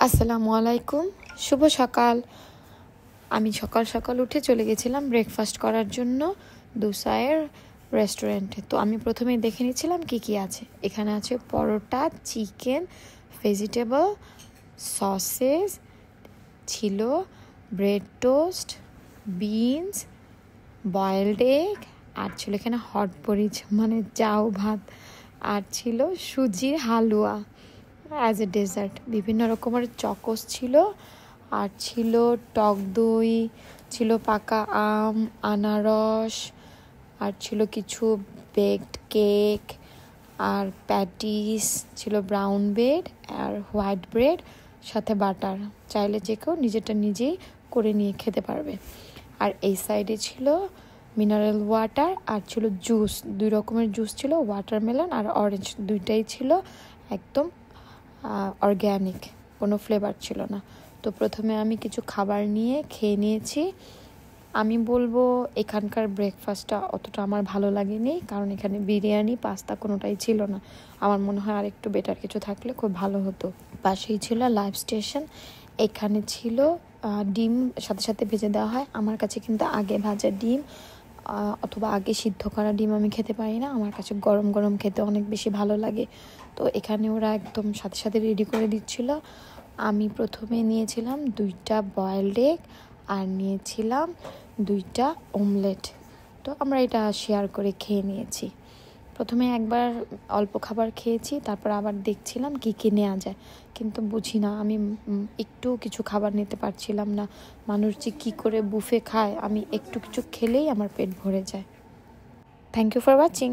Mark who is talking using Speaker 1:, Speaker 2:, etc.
Speaker 1: আসসালামু আলাইকুম, শুভ সকাল। আমি সকাল সকাল উঠে চলে গেছিলাম ব্রেকফাস্ট করার জন্য দুসায়ের রেস্টুরেন্টে। তো আমি প্রথমেই দেখে নিচ্ছিলাম কি কি আছে। এখানে আছে পরোটা, চিকেন, ভেজিটেবল, সসেস ছিল, bread toast, beans, boiled egg, আর ছিল এখানে হট পরিচ মানে চাউ ভাত, আর ছিল সুজির হালুয়া অ্যাজ এ ডেজার্ট। বিভিন্ন রকমের চকোস ছিল, আর ছিল টক দই, ছিল পাকা আম, আনারস, আর ছিল কিছু বেকড কেক, আর প্যাটিস ছিল, ব্রাউন ব্রেড আর হোয়াইট ব্রেড, সাথে বাটার। চাইলে যে কেউ নিজেরটা নিজেই করে নিয়ে খেতে পারবে। আর এই সাইডে ছিল মিনারেল ওয়াটার, আর ছিল জুস, 2 রকমের জুস ছিল, ওয়াটারমেলন আর অরেঞ্জ, দুইটাই ছিল একদম অর্গ্যানিক, কোনো ফ্লেভার ছিল না। তো প্রথমে আমি কিছু খাবার নিয়ে খেয়ে নিয়েছি। আমি বলবো এখানকার ব্রেকফাস্টটা অতটা আমার ভালো লাগেনি, কারণ এখানে বিরিয়ানি, পাস্তা কোনোটাই ছিল না। আমার মনে হয় আর একটু বেটার কিছু থাকলে খুব ভালো হতো। পাশেই ছিল লাইভ স্টেশন, এখানে ছিল ডিম সাথে সাথে ভেজে দেওয়া হয়। আমার কাছে কিন্তু আগে ভাজা ডিম অথবা আগে সিদ্ধ করা ডিম আমি খেতে পারি না, আমার কাছে গরম গরম খেতে অনেক বেশি ভালো লাগে। তো এখানে ওরা একদম সাথে সাথে রেডি করে দিচ্ছিল। আমি প্রথমে নিয়েছিলাম 2টা বয়েলড এগ, আর নিয়েছিলাম 2টা অমলেট। তো আমরা এটা শেয়ার করে খেয়ে নিয়েছি। প্রথমে একবার অল্প খাবার খেয়েছি, তারপর আবার দেখছিলাম কি কি নেওয়া যায়, কিন্তু বুঝি না, আমি একটু কিছু খাবার নিতে পারছিলাম না। মানুষ যে কী করে বুফে খায়, আমি একটু কিছু খেলেই আমার পেট ভরে যায়। Thank you for watching.